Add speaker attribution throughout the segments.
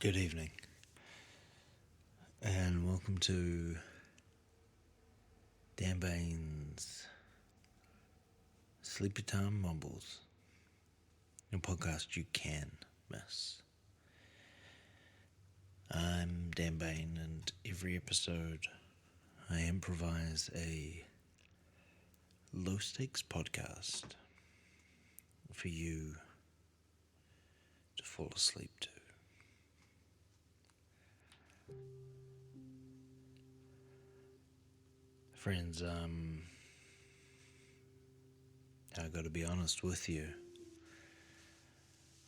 Speaker 1: Good evening, and welcome to Dan Bain's Sleepy Time Mumbles, a podcast you can miss. I'm Dan Bain, and every episode I improvise a low-stakes podcast for you to fall asleep to. Friends, I gotta be honest with you.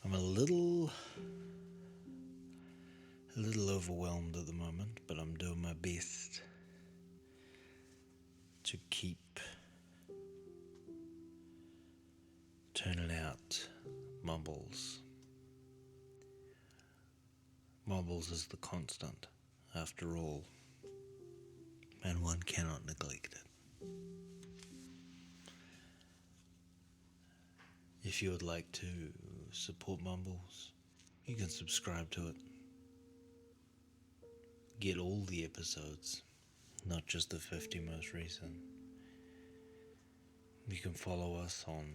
Speaker 1: I'm a little overwhelmed at the moment, but I'm doing my best to keep turning out mumbles. Mumbles is the constant, after all, and one cannot neglect it. If you would like to support Mumbles, you can subscribe to it. Get all the episodes, not just the 50 most recent. You can follow us on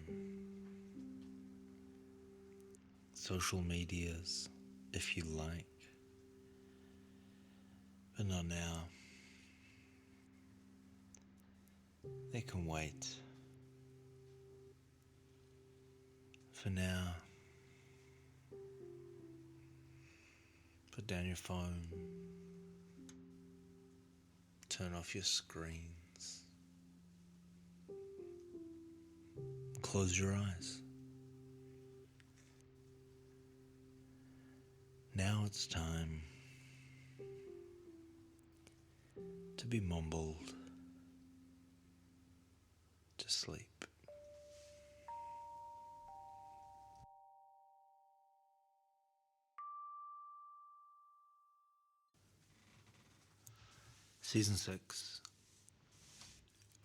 Speaker 1: social medias if you like, but not now. They can wait. For now, put down your phone, turn off your screens, close your eyes. Now it's time to be mumbled to sleep. Season 6,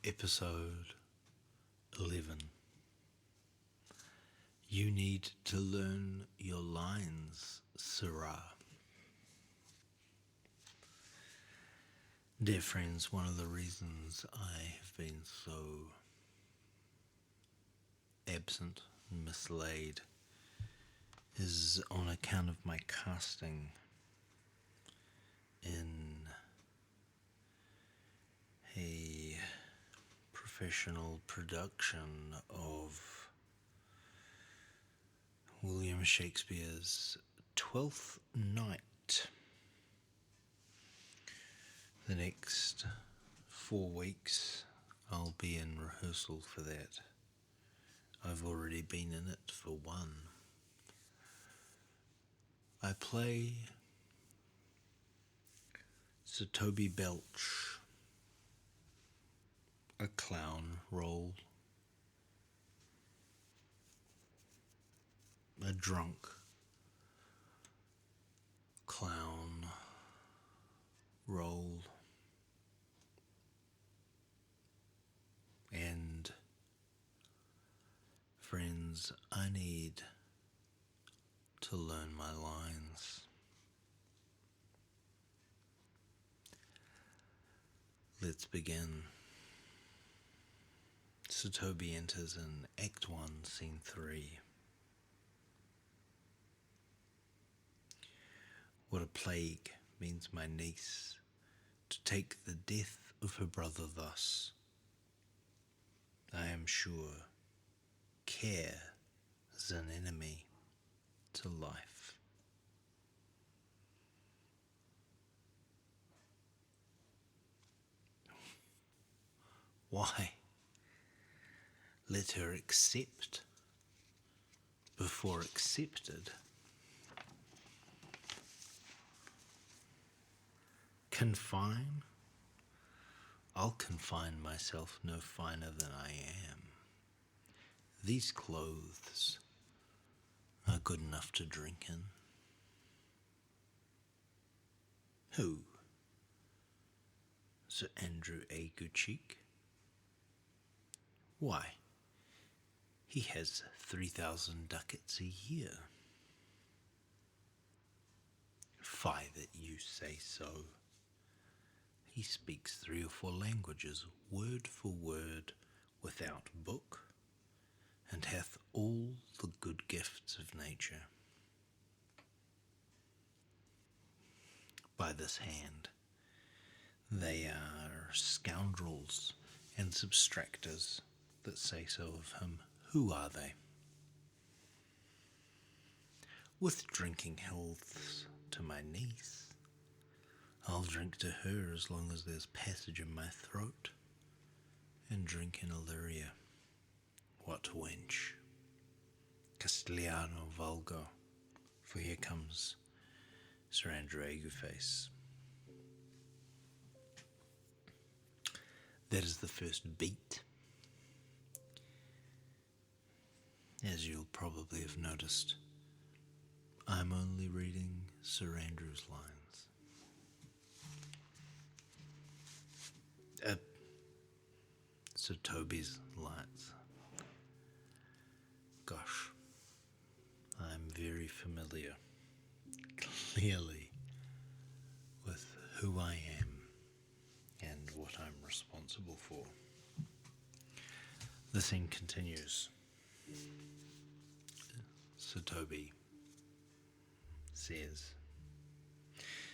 Speaker 1: Episode 11. You need to learn your lines, Sirrah. Dear friends, one of the reasons I have been so absent and mislaid is on account of my casting in a professional production of William Shakespeare's Twelfth Night. The next 4 weeks I'll be in rehearsal for that. I've already been in it for one. I play Sir Toby Belch, a clown role, a drunk clown role, and friends, I need to learn my lines. Let's begin. Sir Toby enters in Act 1, Scene 3. What a plague means my niece to take the death of her brother thus. I am sure care is an enemy to life. Why? Let her accept before accepted. Confine? I'll confine myself no finer than I am. These clothes are good enough to drink in. Who? Sir Andrew A. Goodcheek? Why, he has 3,000 ducats a year. Fie that you say so. He speaks 3 or 4 languages, word for word, without book, and hath all the good gifts of nature. By this hand, they are scoundrels and substractors that say so of him. Who are they? With drinking healths to my niece, I'll drink to her as long as there's passage in my throat, and drink in Illyria. What wench? Castellano vulgo, for here comes Sir Andrew Agueface. That is the first beat. As you'll probably have noticed, I'm only reading Sir Andrew's lines. Sir Toby's lines. Gosh, I'm very familiar, clearly, with who I am and what I'm responsible for. The scene continues. Sir Toby says,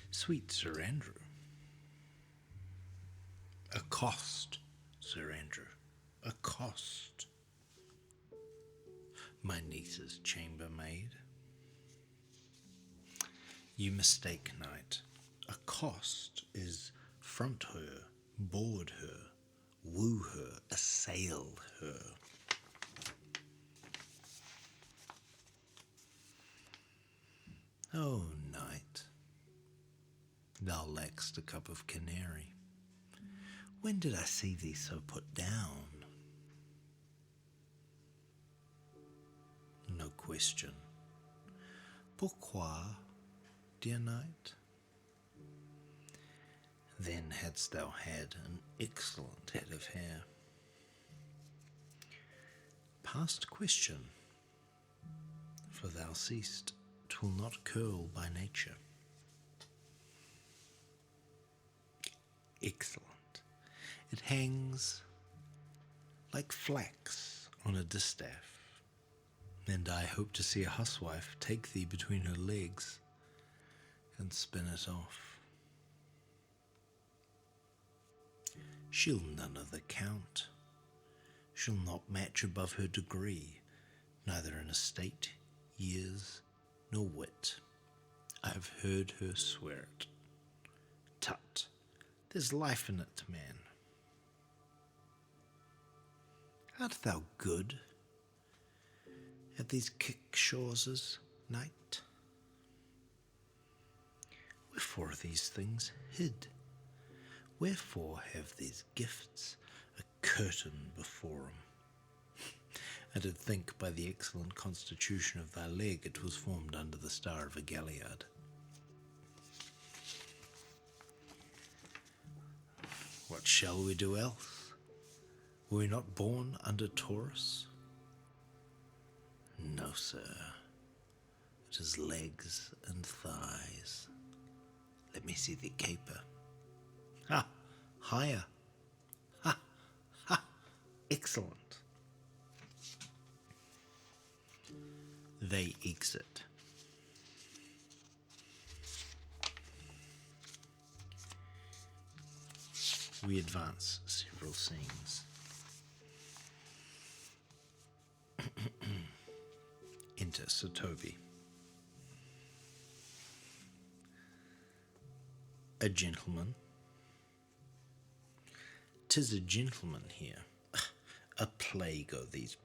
Speaker 1: "Sweet Sir Andrew, accost, Sir Andrew, accost my niece's chambermaid. You mistake, knight. Accost is front her, board her, woo her, assail her. Oh, knight, thou lack'st a cup of canary. When did I see thee so put down? No question. Pourquoi, dear knight? Then hadst thou had an excellent head of hair. Past question, for thou seest 'twill not curl by nature. Excellent. It hangs like flax on a distaff, and I hope to see a huswife take thee between her legs and spin it off. She'll none of the count. She'll not match above her degree, neither in estate, years, nor wit. I've heard her swear it. Tut, there's life in it, man. Art thou good at these kickshawses, knight? Wherefore are these things hid? Wherefore have these gifts a curtain before 'em? I did think by the excellent constitution of thy leg it was formed under the star of a galliard. What shall we do else? Were we not born under Taurus? No, sir. It is legs and thighs. Let me see the caper. Ha! Higher. Ha! Ha! Excellent. They exit. We advance several scenes. Enter Sir Toby. A gentleman. 'Tis a gentleman here. A plague o' these...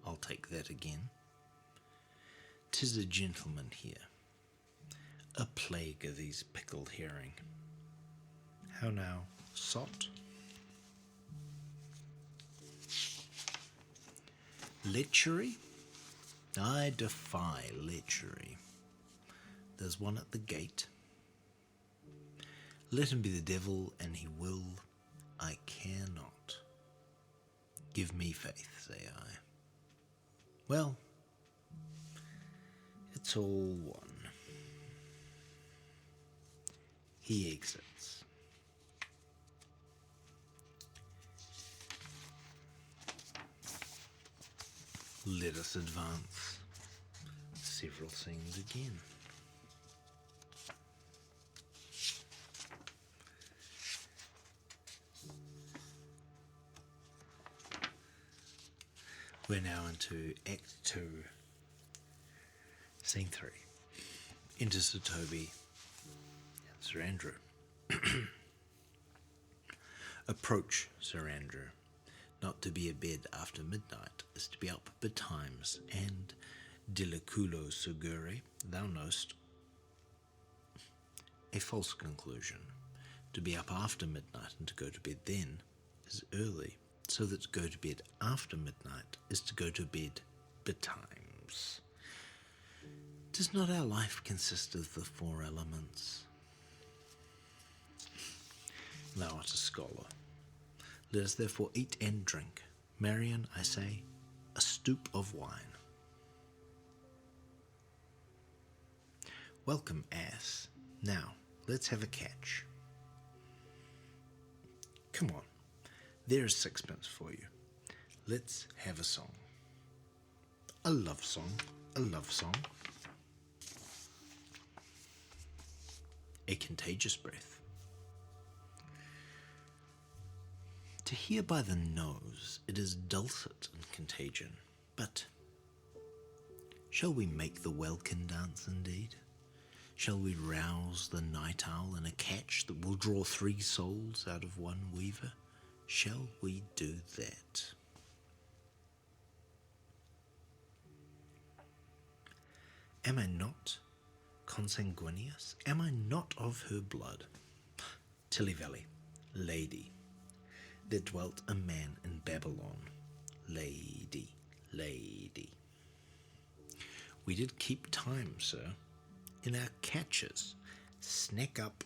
Speaker 1: I'll take that again. 'Tis a gentleman here. A plague o' these pickled herring. How now, sot? Lechery? I defy lechery. There's one at the gate. Let him be the devil, and he will. I care not. Give me faith, say I. Well, it's all one. He exits. Let us advance several scenes again. We're now into Act 2, Scene 3. Enter Sir Toby and Sir Andrew. Approach, Sir Andrew. Not to be abed after midnight is to be up betimes, and deliculo segure, thou knowest. A false conclusion. To be up after midnight and to go to bed then is early, so that to go to bed after midnight is to go to bed betimes. Does not our life consist of the four elements? Thou art a scholar. Let us therefore eat and drink. Marion, I say, a stoup of wine. Welcome, ass. Now, let's have a catch. Come on, there's sixpence for you. Let's have a song. A love song, a love song. A contagious breath. To hear by the nose, it is dulcet and contagion, but shall we make the welkin dance indeed? Shall we rouse the night owl in a catch that will draw 3 souls out of one weaver? Shall we do that? Am I not consanguineous? Am I not of her blood? Tilly Valley, lady. There dwelt a man in Babylon. Lady, lady. We did keep time, sir, in our catches. Snack up.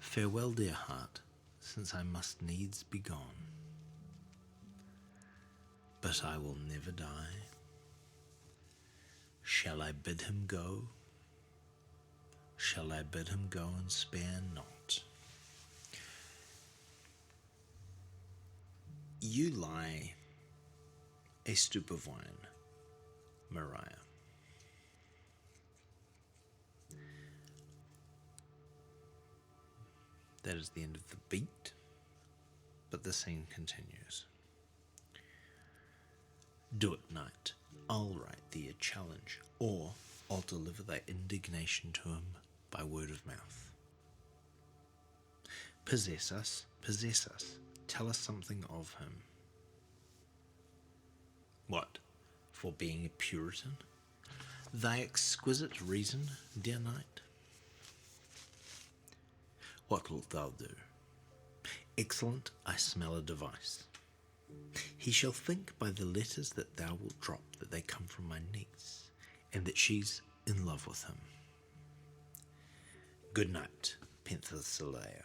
Speaker 1: Farewell, dear heart, since I must needs be gone. But I will never die. Shall I bid him go? Shall I bid him go and spare not? You lie a stoup of wine, Maria. That is the end of the beat, but the scene continues. Do it, knight. I'll write thee a challenge, or I'll deliver thy indignation to him by word of mouth. Possess us, tell us something of him. What, for being a Puritan? Thy exquisite reason, dear knight? What wilt thou do? Excellent, I smell a device. He shall think by the letters that thou wilt drop that they come from my niece, and that she's in love with him. Good night, Penthesilea.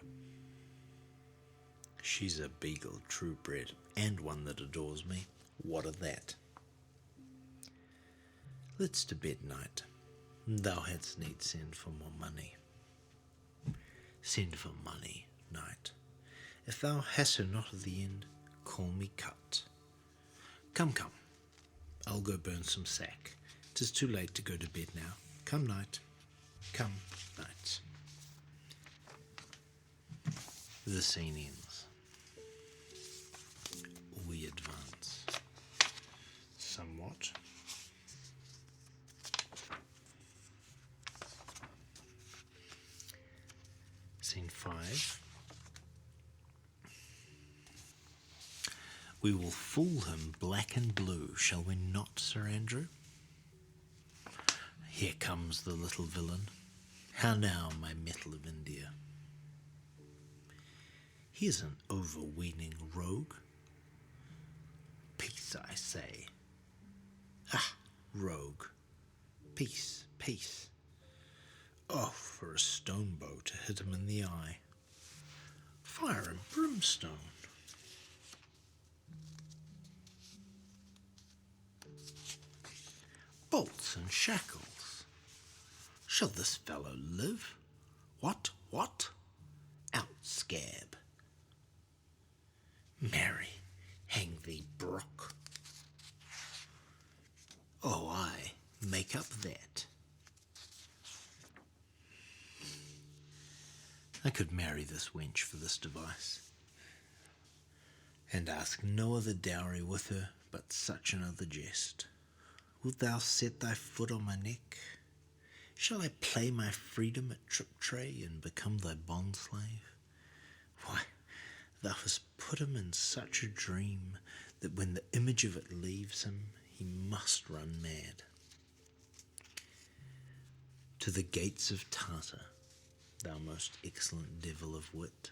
Speaker 1: She's a beagle, true bred, and one that adores me. What of that? Let's to bed, knight. Thou hadst need send for more money. Send for money, knight. If thou hast her not at the end, call me cut. Come, I'll go burn some sack. 'Tis too late to go to bed now. Come, knight. Come, knight. The scene ends. We advance somewhat. Scene 5. We will fool him black and blue, shall we not, Sir Andrew? Here comes the little villain. How now, my metal of India? Here's an overweening rogue. Peace, I say. Ah, rogue. Peace, peace. Oh, for a stone bow to hit him in the eye. Fire and brimstone. knots and shackles. Shall this fellow live? What? Out, scab. Marry, hang thee, brook. Oh, I make up that. I could marry this wench for this device, and ask no other dowry with her but such another jest. Wilt thou set thy foot on my neck? Shall I play my freedom at trip-tray and become thy bond-slave? Why, thou hast put him in such a dream that when the image of it leaves him, he must run mad. To the gates of Tartar, thou most excellent devil of wit.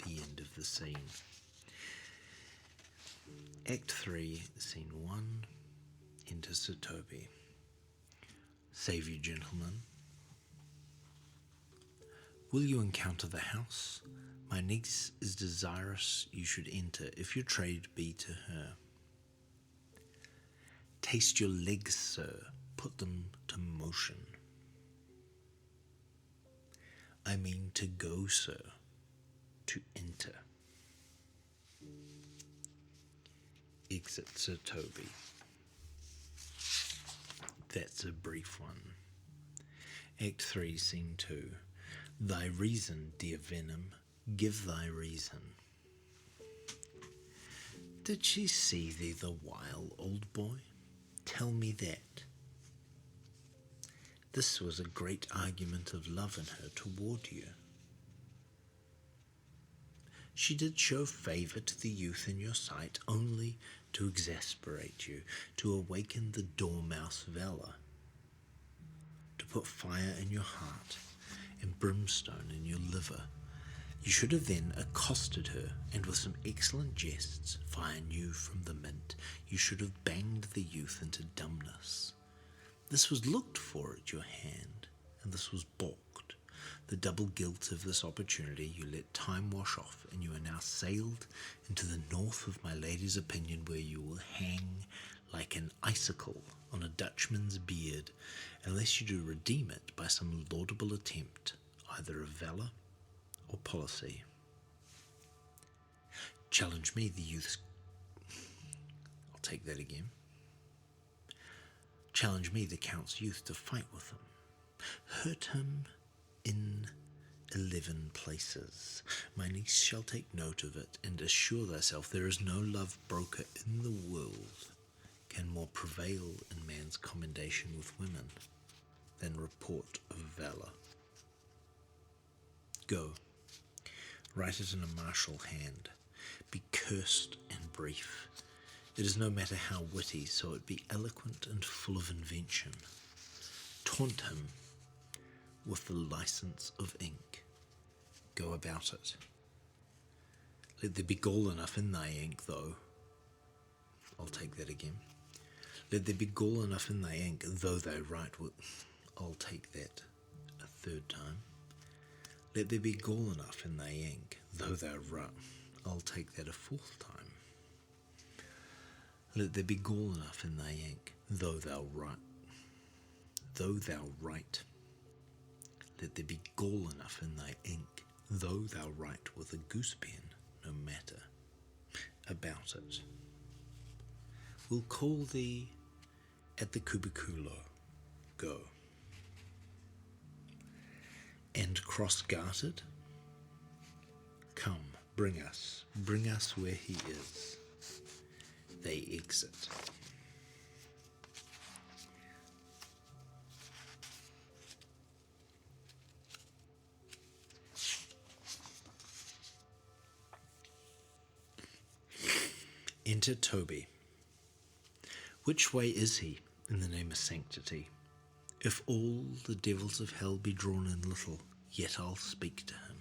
Speaker 1: The end of the scene. Act 3, Scene 1. Enter Sir Toby. Save you, gentlemen. Will you encounter the house? My niece is desirous you should enter, if your trade be to her. Taste your legs, sir, put them to motion. I mean to go, sir, to enter. Exit Sir Toby. That's a brief one. Act 3, Scene 2. Thy reason, dear Venom, give thy reason. Did she see thee the while, old boy? Tell me that. This was a great argument of love in her toward you. She did show favour to the youth in your sight only to exasperate you, to awaken the dormouse valour, to put fire in your heart and brimstone in your liver. You should have then accosted her, and with some excellent jests, fire new from the mint, you should have banged the youth into dumbness. This was looked for at your hand, and this was balked. The double guilt of this opportunity you let time wash off, and you are now sailed into the north of my lady's opinion, where you will hang like an icicle on a Dutchman's beard, unless you do redeem it by some laudable attempt, either of valour or policy. Challenge me, the youth's... I'll take that again. Challenge me, the Count's youth, to fight with him. Hurt him in 11 places. My niece shall take note of it, and assure thyself there is no love broker in the world can more prevail in man's commendation with women than report of valour. Go, write it in a martial hand. Be cursed and brief. It is no matter how witty, so it be eloquent and full of invention. Taunt him with the license of ink. Go about it. Let there be gall enough in thy ink, though. I'll take that again. Let there be gall enough in thy ink, though thou write with... I'll take that a third time. Let there be gall enough in thy ink, though thou write... I'll take that a fourth time. Let there be gall enough in thy ink, though thou write... Though thou write... Let there be gall enough in thy ink, though thou write with a goose pen, no matter about it. We'll call thee at the cubiculo. Go. And cross-gartered? Come, bring us where he is. They exit. Enter Toby. Which way is he, in the name of sanctity? If all the devils of hell be drawn in little, yet I'll speak to him.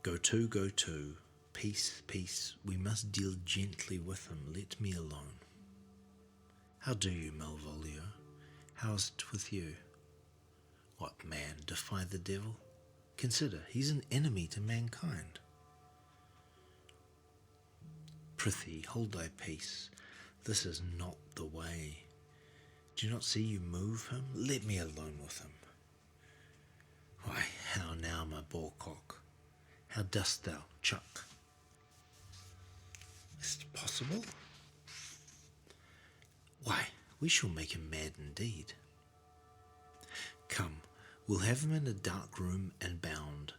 Speaker 1: Go to, peace, peace, we must deal gently with him, let me alone. How do you, Malvolio? How's it with you? What, man, defy the devil? Consider, he's an enemy to mankind. Prithee, hold thy peace. This is not the way. Do you not see you move him? Let me alone with him. Why, how now, my boarcock? How dost thou, Chuck? Is it possible? Why, we shall make him mad indeed. Come, we'll have him in a dark room and bound.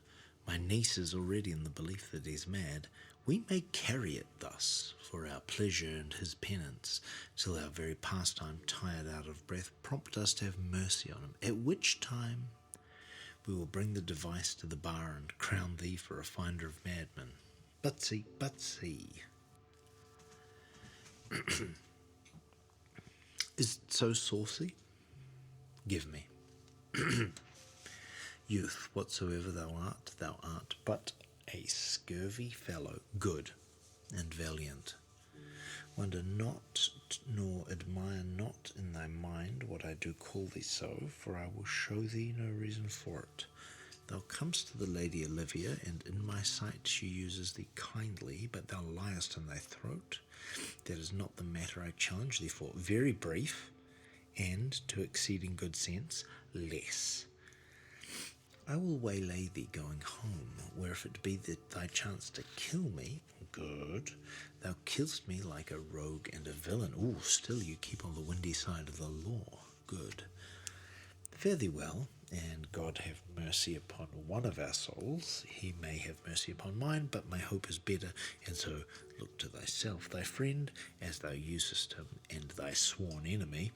Speaker 1: My niece is already in the belief that he's mad. We may carry it thus, for our pleasure and his penance, till our very pastime, tired out of breath, prompt us to have mercy on him, at which time we will bring the device to the bar and crown thee for a finder of madmen. Butsy, butsy. Is it so saucy? Give me. Youth, whatsoever thou art but a scurvy fellow, good and valiant. Wonder not, nor admire not in thy mind what I do call thee so, for I will show thee no reason for it. Thou comest to the Lady Olivia, and in my sight she uses thee kindly, but thou liest in thy throat. That is not the matter I challenge thee for. Very brief, and, to exceeding good sense, less. I will waylay thee going home, where if it be that thy chance to kill me, good, thou kill'st me like a rogue and a villain. Ooh, still you keep on the windy side of the law, good. Fare thee well, and God have mercy upon one of our souls. He may have mercy upon mine, but my hope is better, and so look to thyself, thy friend, as thou usest him, and thy sworn enemy,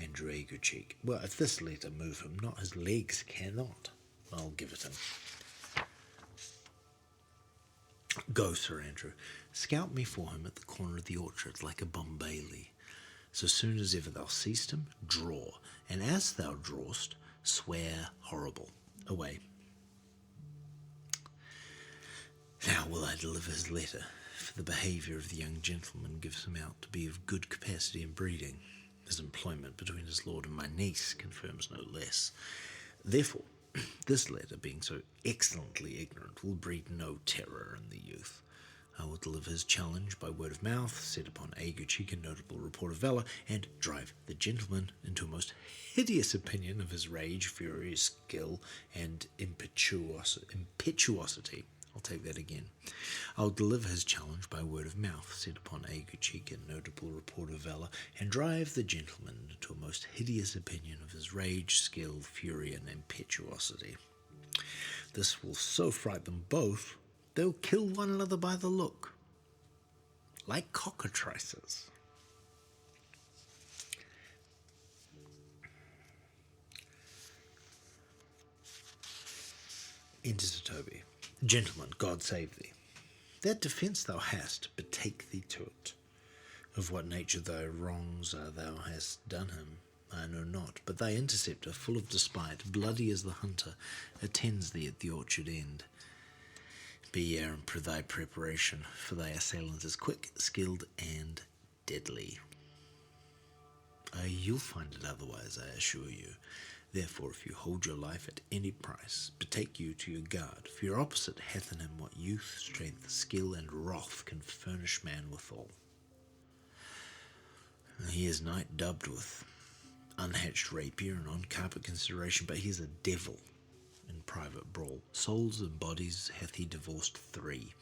Speaker 1: Andrew Aguecheek. Well, if this letter move him not, his legs cannot. I'll give it him. Go, Sir Andrew, scout me for him at the corner of the orchard like a Bombaily. So soon as ever thou seest him, draw, and as thou drawest, swear horrible. Away. Now will I deliver his letter, for the behaviour of the young gentleman gives him out to be of good capacity and breeding. His employment between his lord and my niece confirms no less. Therefore, this letter, being so excellently ignorant, will breed no terror in the youth. I will deliver his challenge by word of mouth, set upon Aguecheek a notable report of valour, and drive the gentleman into a most hideous opinion of his rage, fury, skill, and impetuosity. I'll take that again. I'll deliver his challenge by word of mouth, set upon Aguecheek a notable report of valour, and drive the gentleman into a most hideous opinion of his rage, skill, fury, and impetuosity. This will so fright them both, they'll kill one another by the look, like cockatrices. Enter Sir Toby. Gentleman, God save thee. That defence thou hast, betake thee to it. Of what nature thy wrongs are thou hast done him, I know not, but thy interceptor, full of despite, bloody as the hunter, attends thee at the orchard end. Be here and thy preparation, for thy assailant is quick, skilled, and deadly. You'll find it otherwise, I assure you. Therefore, if you hold your life at any price, betake you to your guard, for your opposite hath in him what youth, strength, skill, and wrath can furnish man withal. He is knight dubbed with unhatched rapier and on carpet consideration, but he is a devil in private brawl. Souls and bodies hath he divorced 3,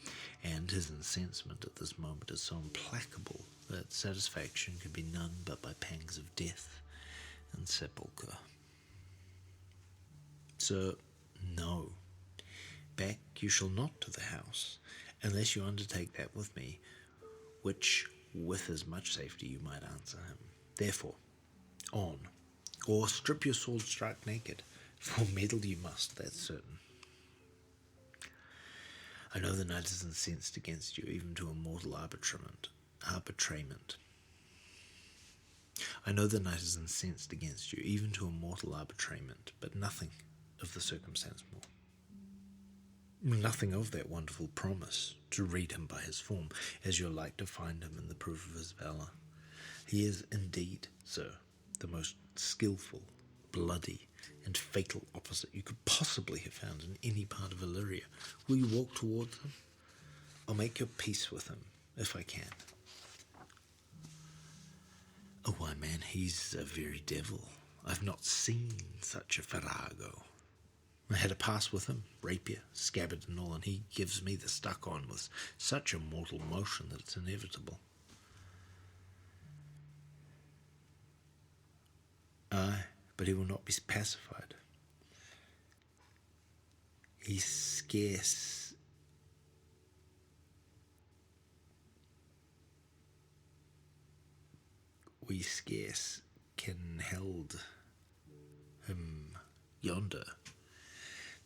Speaker 1: and his incensement at this moment is so implacable that satisfaction can be none but by pangs of death and sepulchre. Sir, no, back you shall not to the house, unless you undertake that with me, which with as much safety you might answer him. Therefore, on, or strip your sword struck naked, for meddle you must, that's certain. I know the knight is incensed against you, even to a mortal arbitrament. I know the knight is incensed against you, even to a mortal arbitrament, but nothing of the circumstance more. Nothing of that wonderful promise, to read him by his form, as you're like to find him in the proof of his valour. He is indeed, sir, the most skilful, bloody, and fatal opposite you could possibly have found in any part of Illyria. Will you walk towards him? I'll make your peace with him, if I can. Oh, why, man, he's a very devil. I've not seen such a farrago. I had a pass with him, rapier, scabbard and all, and he gives me the stuck on with such a mortal motion that it's inevitable. Aye, but he will not be pacified. He's scarce. We scarce can held him yonder.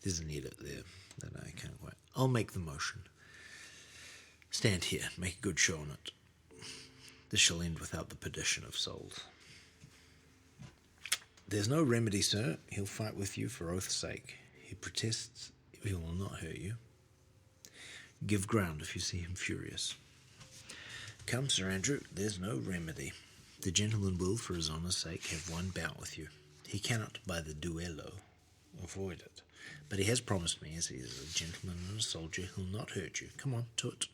Speaker 1: There's an edit there that I can't quite. I'll make the motion. Stand here, make a good show on it. This shall end without the perdition of souls. There's no remedy, sir. He'll fight with you for oath's sake. He protests he will not hurt you. Give ground if you see him furious. Come, Sir Andrew, there's no remedy. The gentleman will, for his honour's sake, have one bout with you. He cannot, by the duello, avoid it. But he has promised me, as he is a gentleman and a soldier, he'll not hurt you. Come on, to it.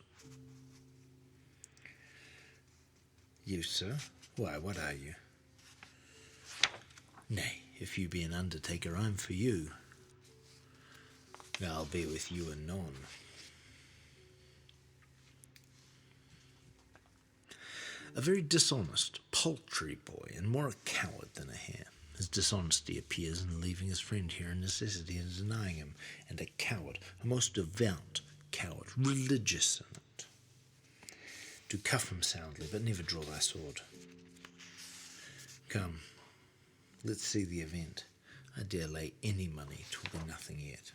Speaker 1: You, sir? Why, what are you? Nay, if you be an undertaker, I'm for you. I'll be with you anon. A very dishonest, paltry boy, and more a coward than a hare. His dishonesty appears in leaving his friend here, and necessity in denying him, and a coward, a most devout coward, religious in it. Do cuff him soundly, but never draw thy sword. Come, let's see the event. I dare lay any money 'twill be nothing yet.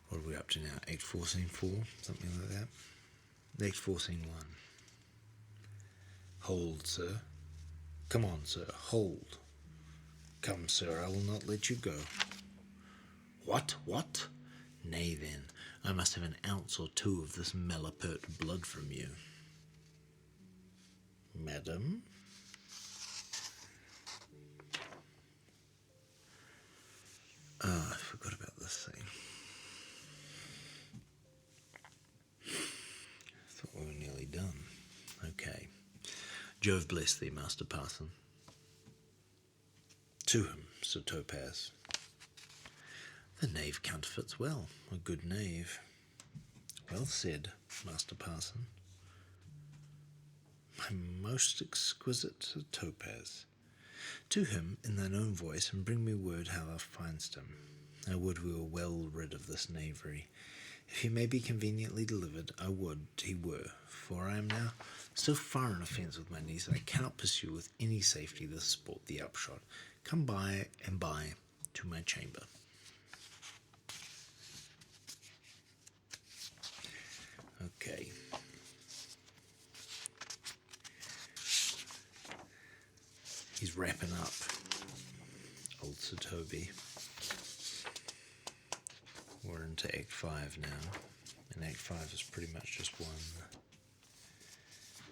Speaker 1: What are we up to now? Act 4, Scene 4? Something like that? Act 4, Scene 1. Hold, sir. Come on, sir, hold. Come, sir, I will not let you go. What? Nay, then, I must have an ounce or two of this malapert blood from you. Madam? I forgot about this thing. Thought we were nearly done. Okay. Jove bless thee, Master Parson. To him, Sir Topaz. The knave counterfeits well, a good knave. Well said, Master Parson. My most exquisite Sir Topaz. To him, in thine own voice, and bring me word how thou find'st him. I would we were well rid of this knavery. If he may be conveniently delivered, I would he were, for I am now so far in offence with my niece that I cannot pursue with any safety this sport the upshot. Come by and by to my chamber. Okay. He's wrapping up old Sir Toby. We're into Act 5 now, and Act 5 is pretty much just one.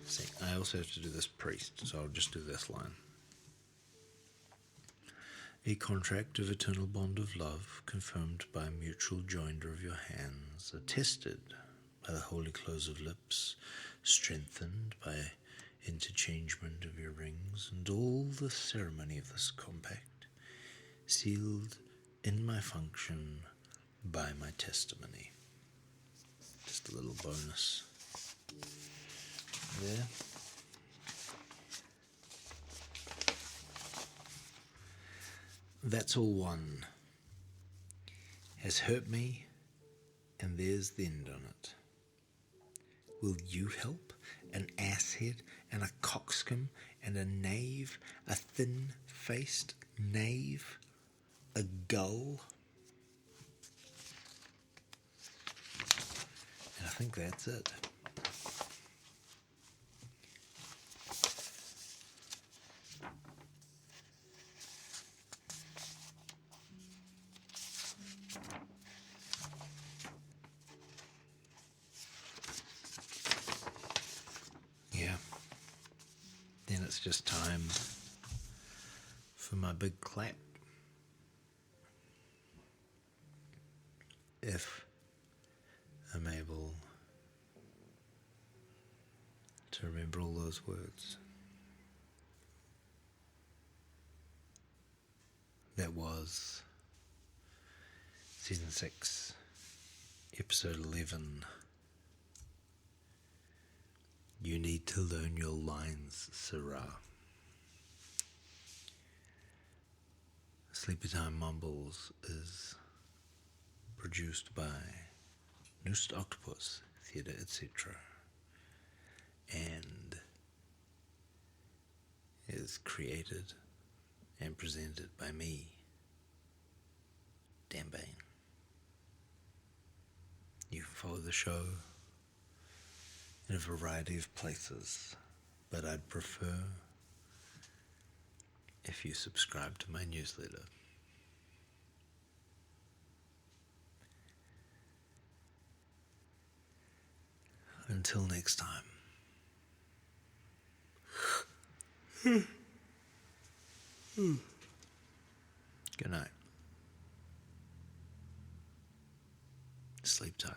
Speaker 1: See, I also have to do this priest, so I'll just do this line. A contract of eternal bond of love, confirmed by mutual joinder of your hands, attested by the holy close of lips, strengthened by interchangement of your rings, and all the ceremony of this compact, sealed in my function by my testimony. Just a little bonus there. That's all one. Has hurt me, and there's the end on it. Will you help? An asshead and a coxcomb and a knave, a thin-faced knave, a gull? And I think that's it. Yeah. Then it's just time for my big clap. If I'm able to remember all those words. That was Season 6, Episode 11. You need to learn your lines, Sirrah. Sleepy Time Mumbles is produced by Noosed Octopus, Theatre, etc. and is created and presented by me, Dan Bain. You can follow the show in a variety of places, but I'd prefer if you subscribe to my newsletter. Until next time. Good night. Sleep tight.